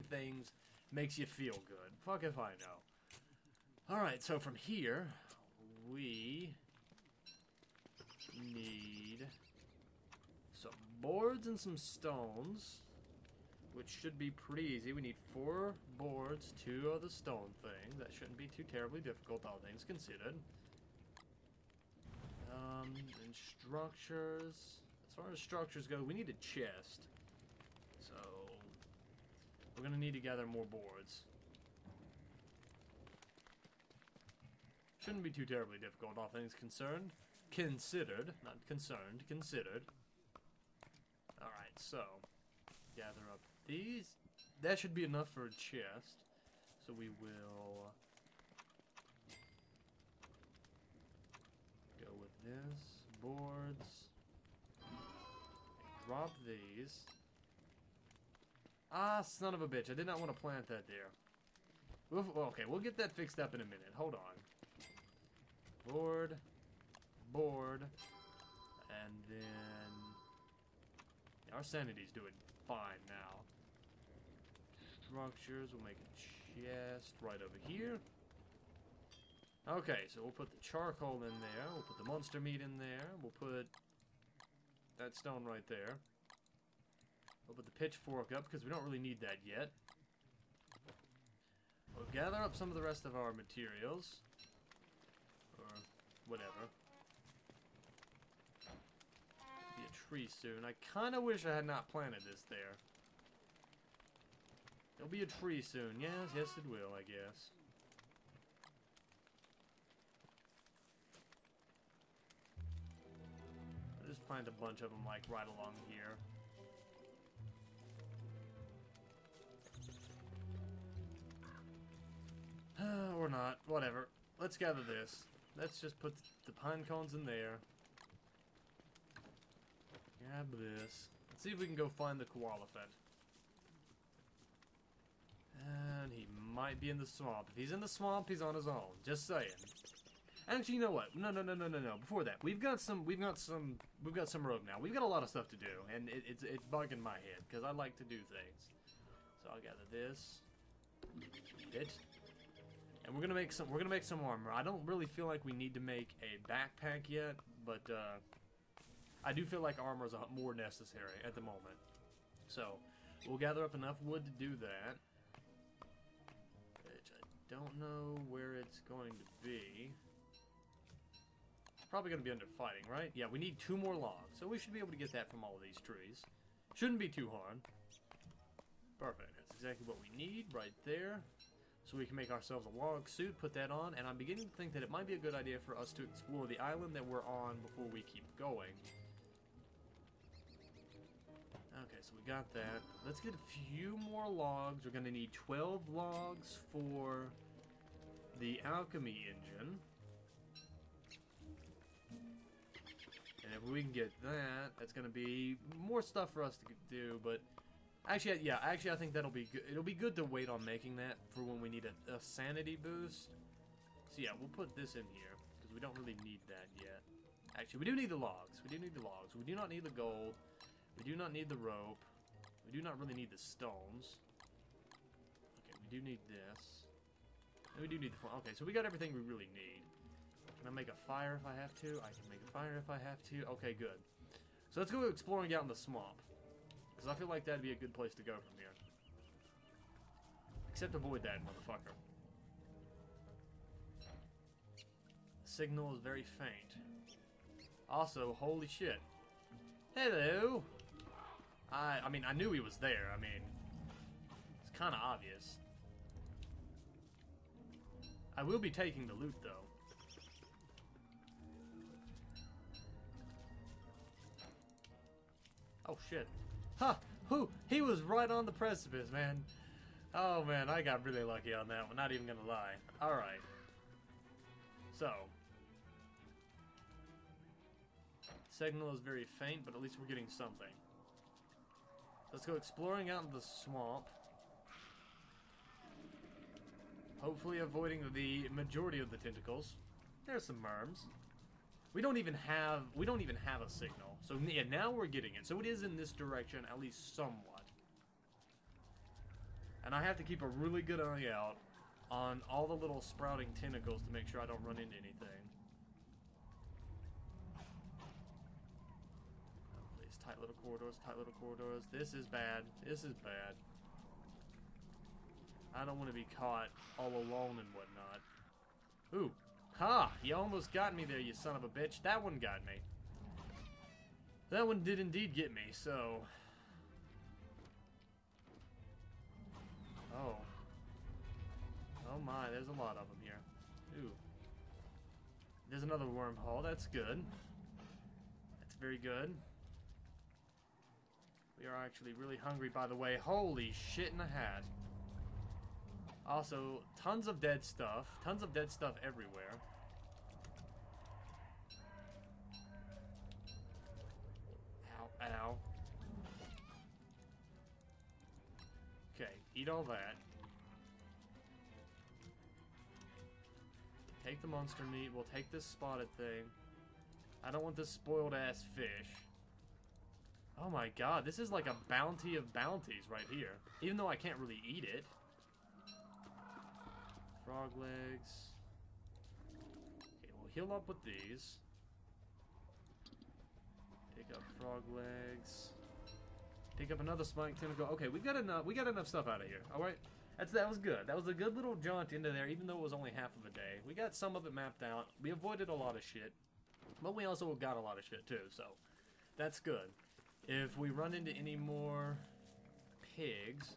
things makes you feel good. Fuck if I know. Alright, so from here, we need some boards and some stones, which should be pretty easy. We need 4 boards, 2 of the stone thing. That shouldn't be too terribly difficult, all things considered. And structures. As far as structures go, we need a chest. So, we're going to need to gather more boards. Shouldn't be too terribly difficult, all things concerned. Considered. Not concerned, considered. Alright, so, gather up these. That should be enough for a chest. So we will go with this. Boards. Drop these. Ah, son of a bitch. I did not want to plant that there. Okay, we'll get that fixed up in a minute. Hold on. Board. Board. And then... yeah, our sanity's doing fine now. Structures. We'll make a chest right over here. Okay, so we'll put the charcoal in there. We'll put the monster meat in there. We'll put that stone right there. We'll put the pitchfork up because we don't really need that yet. We'll gather up some of the rest of our materials. Or whatever. Be a tree soon. I kind of wish I had not planted this there. There'll be a tree soon. Yes, yes it will, I guess. I'll just plant a bunch of them, like, right along here. Or not. Whatever. Let's gather this. Let's just put the pine cones in there. Grab this. Let's see if we can go find the koala fed. And he might be in the swamp. If he's in the swamp, he's on his own. Just saying. Actually, you know what? No. Before that, we've got some rope now. We've got a lot of stuff to do, and it's bugging my head because I like to do things. So I'll gather this. It. And we're gonna make some armor. I don't really feel like we need to make a backpack yet, but I do feel like armor is more necessary at the moment. So we'll gather up enough wood to do that. Which I don't know where it's going to be. Probably going to be under fighting, right? Yeah, we need 2 more logs, so we should be able to get that from all of these trees. Shouldn't be too hard. Perfect. That's exactly what we need right there. So we can make ourselves a log suit, put that on, and I'm beginning to think that it might be a good idea for us to explore the island that we're on before we keep going. Okay, so we got that. Let's get a few more logs. We're going to need 12 logs for the alchemy engine. And if we can get that, that's going to be more stuff for us to do, but... Actually, yeah, I think that'll be good. It'll be good to wait on making that for when we need a sanity boost. So yeah, we'll put this in here, because we don't really need that yet. Actually, we do need the logs. We do need the logs. We do not need the gold. We do not need the rope. We do not really need the stones. Okay, we do need this. And we do need the... Okay, so we got everything we really need. Can I make a fire if I have to? I can make a fire if I have to. Okay, good. So let's go exploring out in the swamp. Because I feel like that'd be a good place to go from here. Except avoid that, motherfucker. The signal is very faint. Also, holy shit. Hello! I mean, I knew he was there. I mean, it's kind of obvious. I will be taking the loot, though. Oh, shit. Huh! Who? He was right on the precipice, man. Oh, man, I got really lucky on that one. Not even gonna lie. Alright. So. Signal is very faint, but at least we're getting something. Let's go exploring out in the swamp. Hopefully avoiding the majority of the tentacles. There's some worms. We don't even have a signal. So yeah, now we're getting it. So it is in this direction, at least somewhat. And I have to keep a really good eye out on all the little sprouting tentacles to make sure I don't run into anything. Oh, please, tight little corridors, tight little corridors. This is bad. This is bad. I don't want to be caught all alone and whatnot. Ooh. Ha! You almost got me there, you son of a bitch. That one got me. That one did indeed get me, so... Oh. Oh my, there's a lot of them here. Ooh. There's another wormhole, that's good. That's very good. We are actually really hungry, by the way. Holy shit in a hat. Also, tons of dead stuff. Tons of dead stuff everywhere. Ow, ow. Okay, eat all that. Take the monster meat. We'll take this spotted thing. I don't want this spoiled ass fish. Oh my god, this is like a bounty of bounties right here. Even though I can't really eat it. Frog legs. Okay, we'll heal up with these. Pick up frog legs. Pick up another spike tentacle. Okay, we got enough stuff out of here. Alright? That was good. That was a good little jaunt into there, even though it was only half of a day. We got some of it mapped out. We avoided a lot of shit. But we also got a lot of shit too, so that's good. If we run into any more pigs,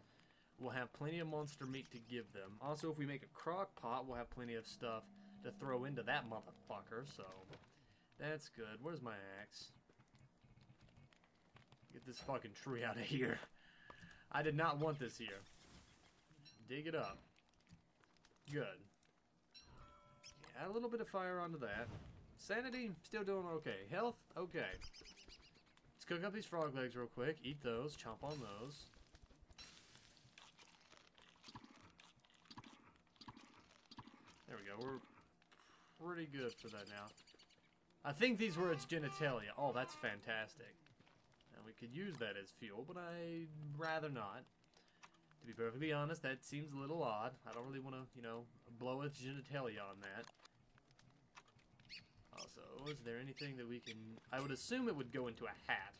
we'll have plenty of monster meat to give them. Also, if we make a crock pot, we'll have plenty of stuff to throw into that motherfucker, so that's good. Where's my axe? Get this fucking tree out of here. I did not want this here. Dig it up. Good. Add a little bit of fire onto that. Sanity, still doing okay. Health, okay. Let's cook up these frog legs real quick. Eat those. Chomp on those. There we go. We're pretty good for that now. I think these were its genitalia. Oh, that's fantastic. Now we could use that as fuel, but I'd rather not. To be perfectly honest, that seems a little odd. I don't really want to, you know, blow its genitalia on that. Also, is there anything that we can... I would assume it would go into a hat.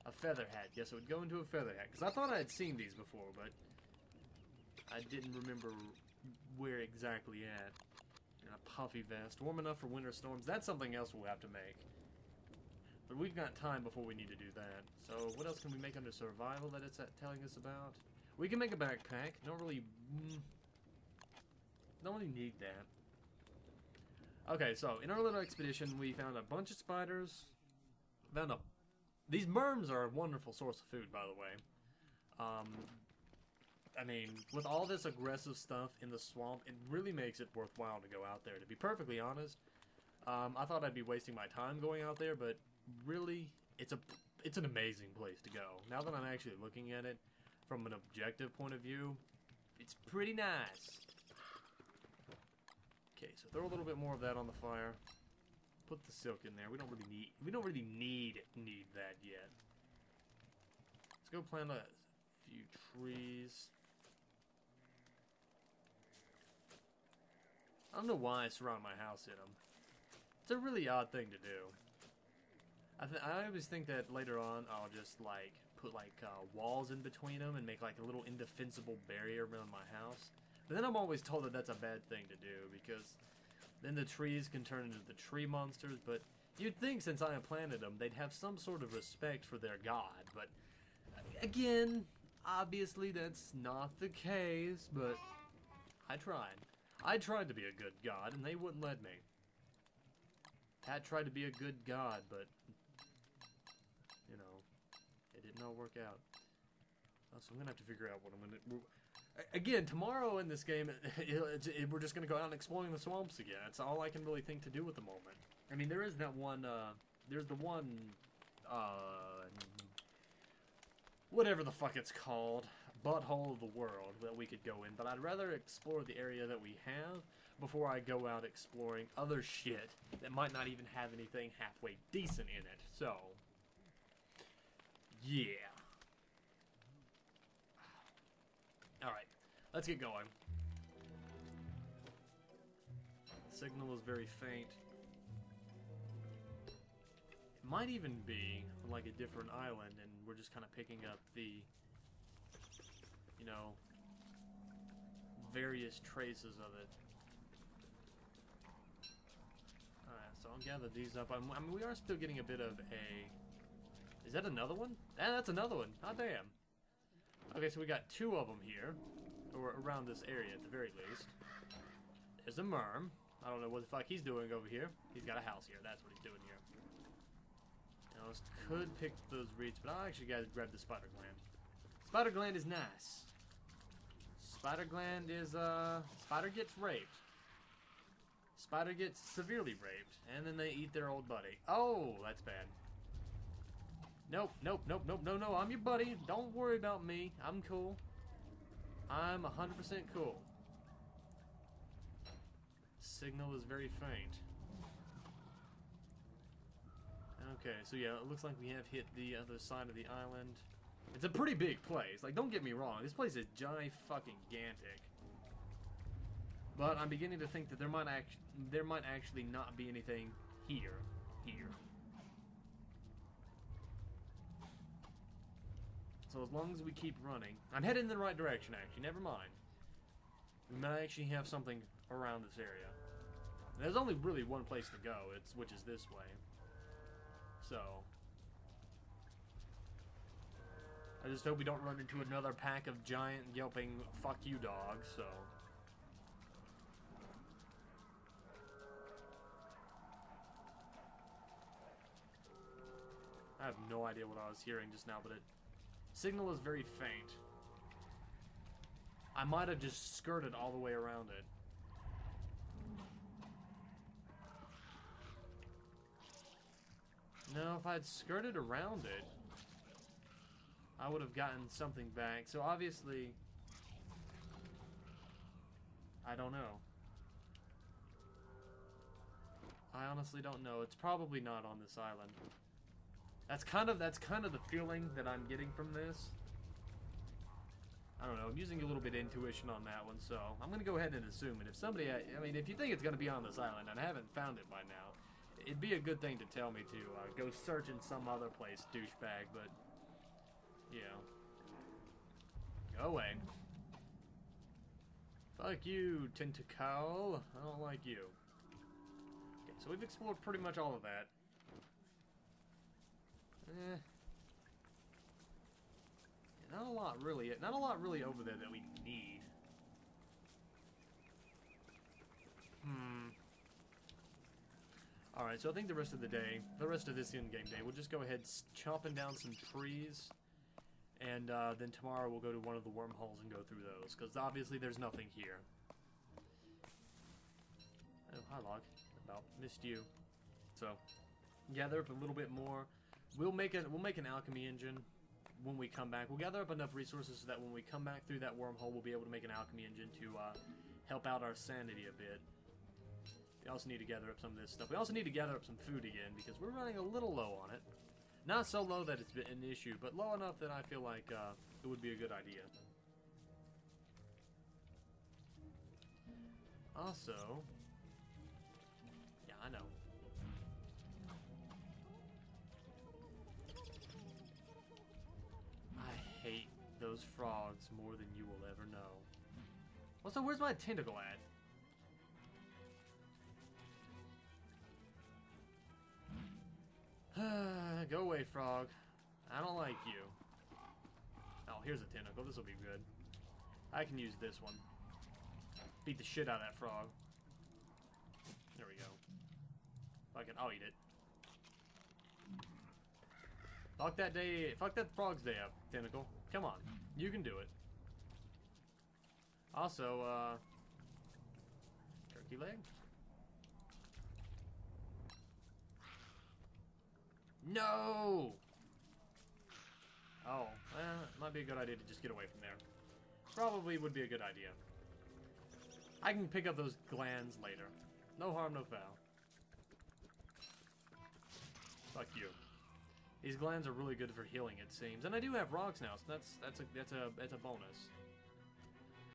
A feather hat. Yes, it would go into a feather hat. Because I thought I had seen these before, but I didn't remember where exactly at. And a puffy vest. Warm enough for winter storms. That's something else we'll have to make. But we've got time before we need to do that. So, what else can we make under survival that it's telling us about? We can make a backpack. Don't really need that. Okay, so in our little expedition, we found a bunch of spiders. These worms are a wonderful source of food, by the way. I mean, with all this aggressive stuff in the swamp, it really makes it worthwhile to go out there. To be perfectly honest, I thought I'd be wasting my time going out there, but really, it's an amazing place to go. Now that I'm actually looking at it from an objective point of view, it's pretty nice. Okay, so throw a little bit more of that on the fire. Put the silk in there. We don't really need that yet. Let's go plant a few trees. I don't know why I surround my house in them. It's a really odd thing to do. I always think that later on I'll just like put like walls in between them and make like a little indefensible barrier around my house. But then I'm always told that that's a bad thing to do because then the trees can turn into the tree monsters. But you'd think since I have planted them, they'd have some sort of respect for their god. But again, obviously that's not the case. But I tried. I tried to be a good god, and they wouldn't let me. Pat tried to be a good god, but you know, it did not work out. So I'm gonna have to figure out what I'm gonna do. Again, tomorrow in this game, we're just gonna go out and exploring the swamps again. That's all I can really think to do at the moment. I mean, there is that one. There's the one. Whatever the fuck it's called, butthole of the world that we could go in. But I'd rather explore the area that we have before I go out exploring other shit that might not even have anything halfway decent in it. So, yeah. Alright, let's get going. Signal is very faint. It might even be like a different island, and we're just kind of picking up the, you know, various traces of it. Alright, so I'll gather these up. I mean, we are still getting a bit of a... Is that another one? Ah, that's another one. Oh, damn. Okay, so we got 2 of them here, or around this area at the very least. There's a merm. I don't know what the fuck he's doing over here. He's got a house here. That's what he's doing here. Now, I could pick those reeds, but I'll actually grab the spider gland. Spider gland is nice. Spider gland is, spider gets raped. Spider gets severely raped, and then they eat their old buddy. Oh, that's bad. Nope, nope, nope, nope, no, no, I'm your buddy. Don't worry about me. I'm cool. I'm 100% cool. Signal is very faint. Okay, so yeah, it looks like we have hit the other side of the island. It's a pretty big place. Like, don't get me wrong. This place is gigantic. But I'm beginning to think that there might actually not be anything here. So as long as we keep running... I'm heading in the right direction, actually. Never mind. We might actually have something around this area. There's only really one place to go, which is this way. So... I just hope we don't run into another pack of giant yelping fuck you dogs, so... I have no idea what I was hearing just now, but it... Signal is very faint. I might have just skirted all the way around it. No, if I had skirted around it, I would have gotten something back. So obviously, I don't know. I honestly don't know. It's probably not on this island. That's kind of the feeling that I'm getting from this. I don't know. I'm using a little bit of intuition on that one, so I'm gonna go ahead and assume it. If somebody, I mean, if you think it's gonna be on this island and I haven't found it by now, it'd be a good thing to tell me to go search in some other place, douchebag. But yeah, go away. Fuck you, tentacle. I don't like you. Okay, so we've explored pretty much all of that. Not a lot really over there that we need. Alright, so I think the rest of the this in-game day, we'll just go ahead chopping down some trees, and then tomorrow we'll go to one of the wormholes and go through those, because obviously there's nothing here. Oh, hi, Log. About missed you. So, gather up a little bit more. We'll make an alchemy engine when we come back. We'll gather up enough resources so that when we come back through that wormhole, we'll be able to make an alchemy engine to help out our sanity a bit. We also need to gather up some of this stuff. We also need to gather up some food again because we're running a little low on it. Not so low that it's an issue, but low enough that I feel like it would be a good idea. Also, yeah, I know. I hate those frogs more than you will ever know. Also, where's my tentacle at? Go away, frog. I don't like you. Oh, here's a tentacle. This will be good. I can use this one. Beat the shit out of that frog. There we go. I'll eat it. Fuck that frog's day up, tentacle. Come on. You can do it. Also, turkey leg? No! Oh, well, it might be a good idea to just get away from there. Probably would be a good idea. I can pick up those glands later. No harm, no foul. Fuck you. These glands are really good for healing, it seems, and I do have rocks now, so that's a bonus.